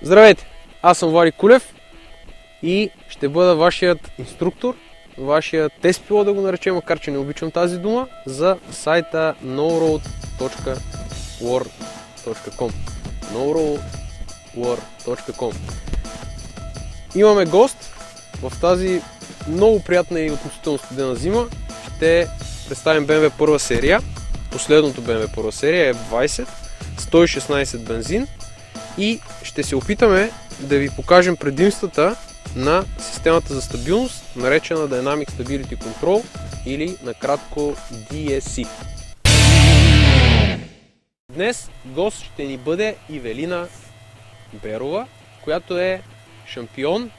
Здравейте! Аз съм Влади Кулев и ще бъда вашият инструктор, вашият тест пилот, да го наречем, макар че не обичам тази дума, за сайта knowroad.word.com knowroad.word.com. Имаме гост в тази много приятна и относително студена зима. Ще представим BMW първа серия. Последното BMW първа серия е F20, 116 бензин и ще се опитаме да ви покажем предимствата на системата за стабилност, наречена Dynamic Stability Control или накратко DSC. Днес гост ще ни бъде Ивелина Берова, която е шампион,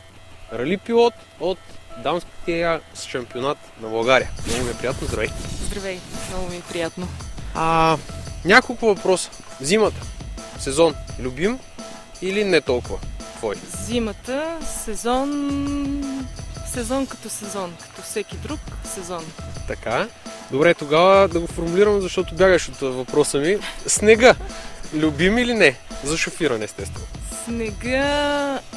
рали пилот от дамския шампионат на България. Много ми е приятно, здравей! Здравей, много ми е приятно. Няколко въпроса. Зимата, сезон, любим или не толкова твой? Зимата, сезон като всеки друг сезон. Така. Добре, тогава да го формулирам, защото бягаш от въпроса ми. Снега, любим или не? За шофиране, естествено.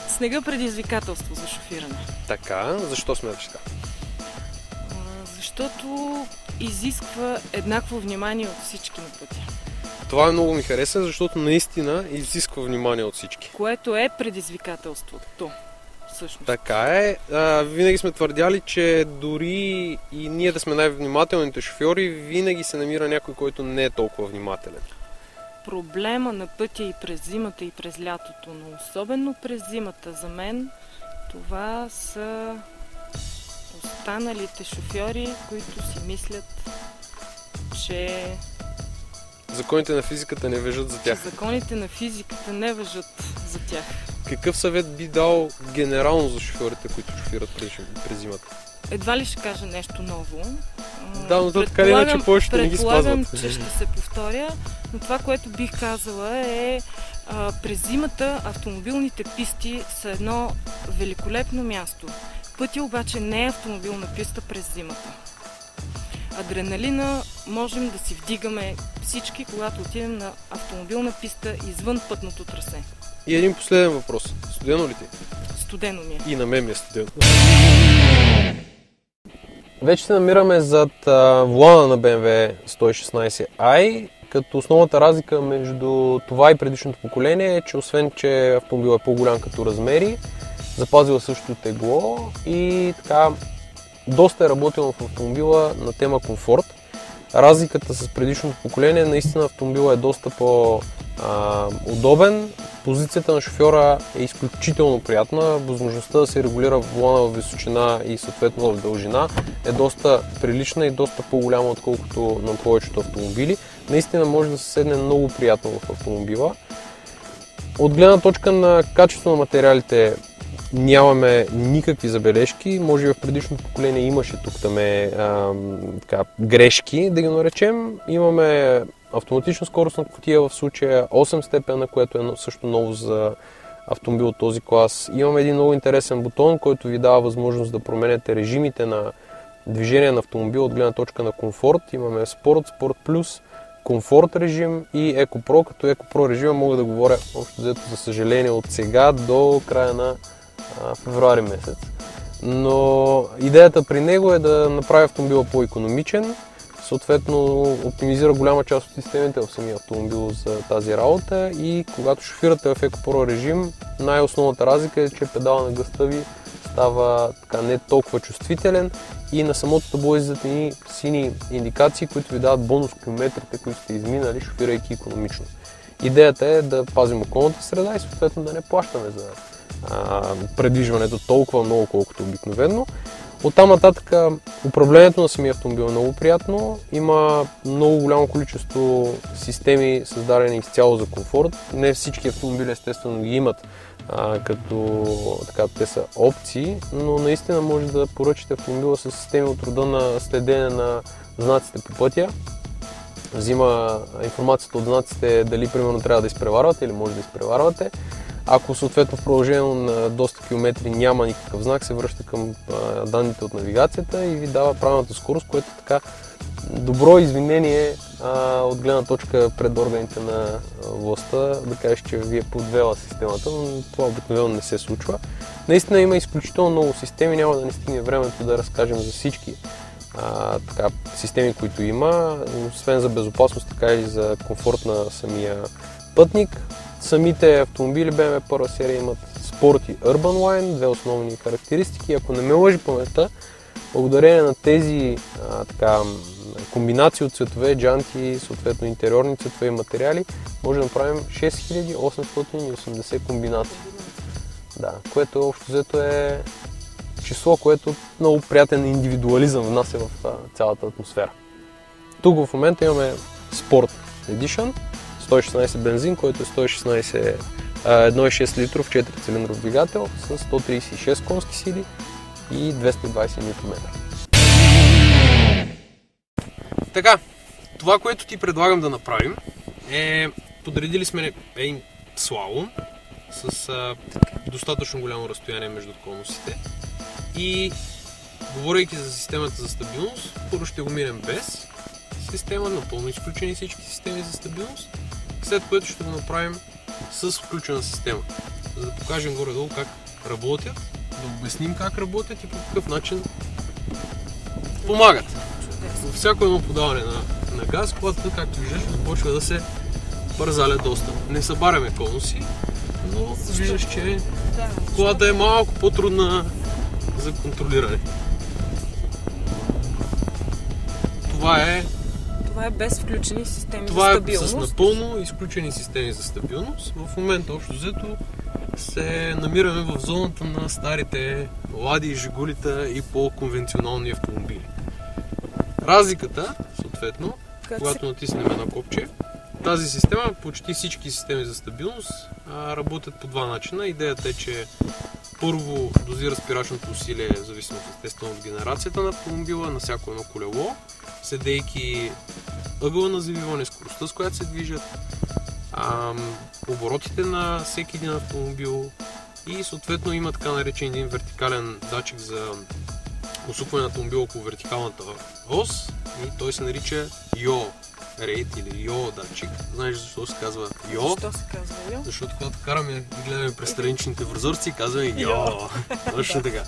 Снега предизвикателство за шофиране. Така, защо смяташ така? Защото изисква еднакво внимание от всички на пътя. Това много ми хареса, защото наистина изисква внимание от всички. Което е предизвикателството, всъщност. Така е. Винаги сме твърдяли, че дори и ние да сме най-внимателните шофьори, винаги се намира някой, който не е толкова внимателен. Проблема на пътя и през зимата, и през лятото, но особено през зимата за мен, това са останалите шофьори, които си мислят, че законите на физиката не важат за тях. Законите на физиката не важат за тях. Какъв съвет би дал генерално за шофьорите, които шофират през зимата? Едва ли ще кажа нещо ново. Да, но така или иначе повечето не ги спазват. Предполагам, че ще се повторя, но това, което бих казала е през зимата автомобилните писти са едно великолепно място. Пътя обаче не е автомобилна писта през зимата. Адреналина можем да си вдигаме всички, когато отидем на автомобилна писта извън пътното трасе. И един последен въпрос. Студено ли ти? Студено ми е. И на мен ми е студено. Вече се намираме зад волана на BMW 116i, като основната разлика между това и предишното поколение е, че освен, че автомобилът е по-голям като размери, запазила също тегло и така доста е работено в автомобила на тема комфорт. Разликата с предишното поколение, наистина автомобилът е доста по-удобен. Позицията на шофьора е изключително приятна. Възможността да се регулира волана в височина и съответно в дължина е доста прилична и доста по-голяма, отколкото на повечето автомобили. Наистина може да се седне много приятно в автомобила. От гледна точка на качество на материалите нямаме никакви забележки. Може би в предишното поколение имаше грешки, да ги наречем. Имаме автоматична скоростна кутия в случая, 8 степена, което е също ново за автомобил от този клас. Имаме един много интересен бутон, който ви дава възможност да променяте режимите на движение на автомобил от гледна точка на комфорт. Имаме Sport, Sport Plus, комфорт режим и Eco Pro, като Eco Pro режима мога да говоря общо взето, за съжаление, от сега до края на февруари месец. Но идеята при него е да направи автомобила по-икономичен, съответно оптимизира голяма част от системите в самия автомобил за тази работа и когато шофирате в Eco Pro режим, най-основната разлика е, че педала на гъста ви става така не толкова чувствителен и на самото табло излизат едни сини индикации, които ви дават бонус километрите, които сте изминали, шофирайки икономично. Идеята е да пазим околната среда и съответно да не плащаме за предвижването толкова много, колкото обикновено. Оттам нататък управлението на самия автомобил е много приятно. Има много голямо количество системи, създадени изцяло за комфорт. Не всички автомобили естествено ги имат, те са опции, но наистина може да поръчате автомобила с системи от рода на следене на знаците по пътя. Взима информацията от знаците дали примерно трябва да изпреварвате или може да изпреварвате. Ако съответно в продължение на доста километри няма никакъв знак, се връща към данните от навигацията и ви дава правилната скорост, което е така добро извинение от гледна точка пред органите на властта да кажеш, че ви е подвела системата, но това обикновено не се случва. Наистина има изключително много системи, няма да не стигне времето да разкажем за всички системи, които има, освен за безопасност, така и за комфорт на самия пътник. Самите автомобили BMW първа серия имат Sport и Urban Line, две основни характеристики. Ако не ме лъжи паметта, благодарение на тези комбинации от цветове, джанти, съответно интериорни цветове и материали, може да направим 6880 комбинации. Да, което общо взето е число, което много приятен индивидуализъм внася в цялата атмосфера. Тук в момента имаме Sport Edition, 116 бензин, който е 1,6 литров 4-цилиндров двигател с 136 конски сили и 220 Нм. Така, това, което ти предлагам да направим е, подредили сме един слалом с достатъчно голямо разстояние между конусите и говорейки за системата за стабилност, първо ще го минем без система, напълно изключени всички системи за стабилност, след което ще го направим с включена система, за да покажем горе-долу как работят, да обясним как работят и по какъв начин помагат. Във всяко едно подаване на газ, колата, както виждаш, започва да се бързаля доста. Не събаряме конуси, но виждаш, че колата е малко по-трудна за контролиране. Това е без включени системи за стабилност. Това е с напълно изключени системи за стабилност. В момента общо взето се намираме в зоната на старите Лади, Жигулита и по-конвенционални автомобили. Разликата, съответно, когато натиснем едно копче, тази система, почти всички системи за стабилност работят по два начина. Идеята е, че първо дозира спирачното усилие, зависимо естествено от генерацията на автомобила, на всяко едно колело, следейки ъгъла на завиване, скоростта, с която се движат, оборотите на всеки един автомобил и съответно има така наречен един вертикален датчик за усукване на автомобила около вертикалната ос и той се нарича Yaw Rate или Yaw датчик. Знаеш защо се казва Yaw? Защо се казва Yaw? Защото когато караме и гледаме през страничните прозорци, казваме Yaw. Точно така.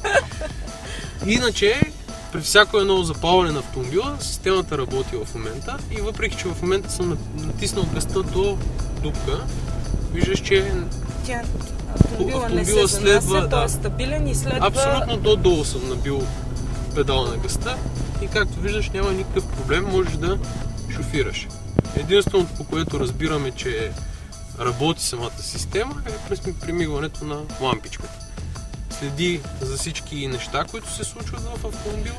Иначе, при всяко едно запалване на автомобила, системата работи в момента и въпреки, че в момента съм натиснал гъста до дупка, виждаш, че автомобила не се занася, той е стабилен и следва... Абсолютно до-долу съм набил педала на гъста и както виждаш няма никакъв проблем, можеш да шофираш. Единственото, по което разбираме, че работи самата система е през примигването на лампичката. Следи за всички неща, които се случват в автомобила.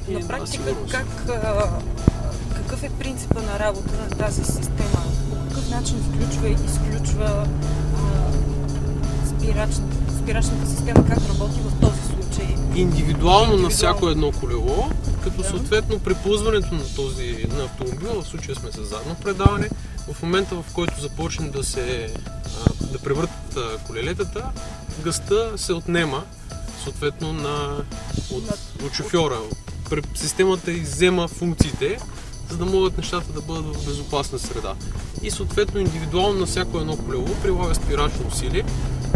На практика какъв е принципа на работа на тази система? По какъв начин включва и изключва спирачната система, как работи в този случай? Индивидуално на всяко едно колело, като съответно при ползването на автомобила, в случая сме с задно предаване, в момента в който започне да превъртат колелетата, гъста се отнема съответно от шофьора. Системата иззема функциите, за да могат нещата да бъдат в безопасна среда. И съответно индивидуално на всяко едно колело прилага спирачно усилие,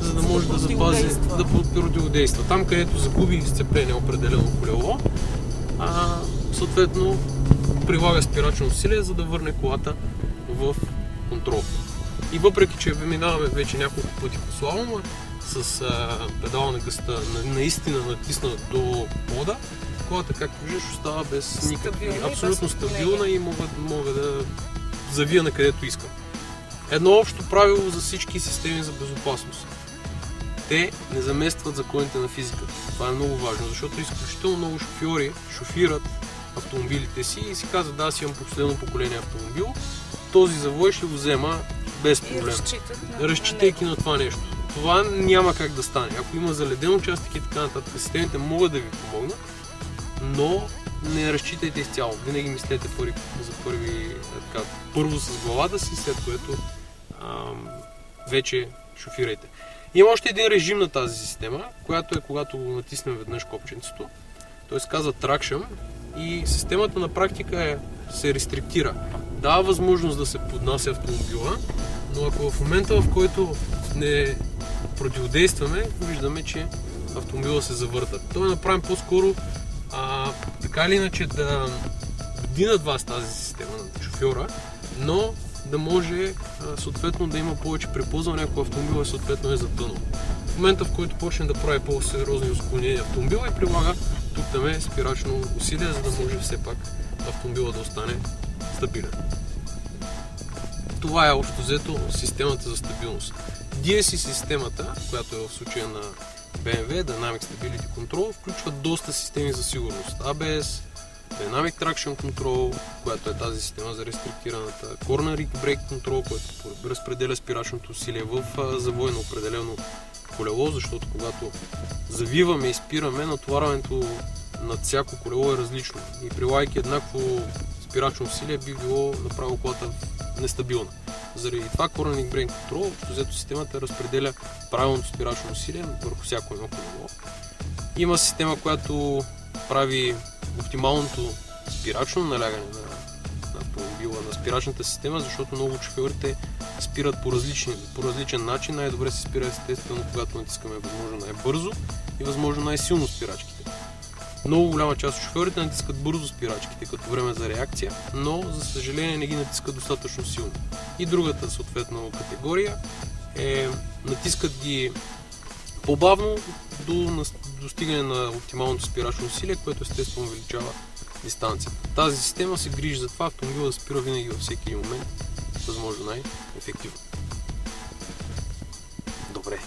за да може да запази, да противодейства. Там, където загуби сцепление определено колело, съответно прилага спирачно усилие, за да върне колата в контрол. И въпреки, че минаваме вече няколко пъти по слалома с педала на гъста наистина натиснат до пода, колата, както виждаш, остава без никакви, абсолютно стабилна и мога да завия на където искам. Едно общо правило за всички системи за безопасност. Те не заместват законите на физиката. Това е много важно, защото изключително много шофьори шофират автомобилите си и си казват, да, аз имам последно поколение автомобил, този завой ще го взема без проблем. Разчитайки на това нещо. Това няма как да стане. Ако има заледен участък и така нататък, системите могат да ви помогнат, но не разчитайте изцяло. Винаги мислете първо с главата си, след което вече шофирайте. Има още един режим на тази система, която е когато натиснем веднъж копченцето. Той се казва Traction и системата на практика се рестриктира. дава възможност да се поднася автомобила, но ако в момента, в който не противодействаме, виждаме, че автомобила се завърта. Той е направен по-скоро така или иначе да бди над вас тази система на шофьора, но да може съответно да има повече препознаване, ако автомобилът съответно е затънал. В момента, в който почне да прави по-сериозни отклонения автомобила и прилага тук-там спирачно усилие, за да може все пак автомобила да остане стабилен. Това е общо взето системата за стабилност. DSC системата, която е в случая на BMW, Dynamic Stability Control, включва доста системи за сигурност. ABS, Dynamic Traction Control, която е тази система за рестриктираната Corner Brake Control, който разпределя спирачното усилие в завой на определено колело, защото когато завиваме и спираме, натоварването над всяко колело е различно. И прилагайки еднакво спирачно усилие би било направо колата нестабилна. Заради това Corner Brake Control, взето системата разпределя правилното спирачно усилие върху всяко едно колело. Има система, която прави оптималното спирачно налягане на автомобила, на спирачната система, защото много шофьорите спират по различен начин. Най-добре се спира естествено, когато натискаме възможно най-бързо и възможно най-силно спирачките. Много голяма част от шофьорите натискат бързо спирачките като време за реакция, но за съжаление не ги натискат достатъчно силно. И другата съответно категория е натискат ги по-бавно до достигане на оптималното спирачно усилие, което естествено увеличава дистанцията. Тази система се грижи за това автомобила да спира винаги във всеки един момент, възможно най-ефективно. Добре.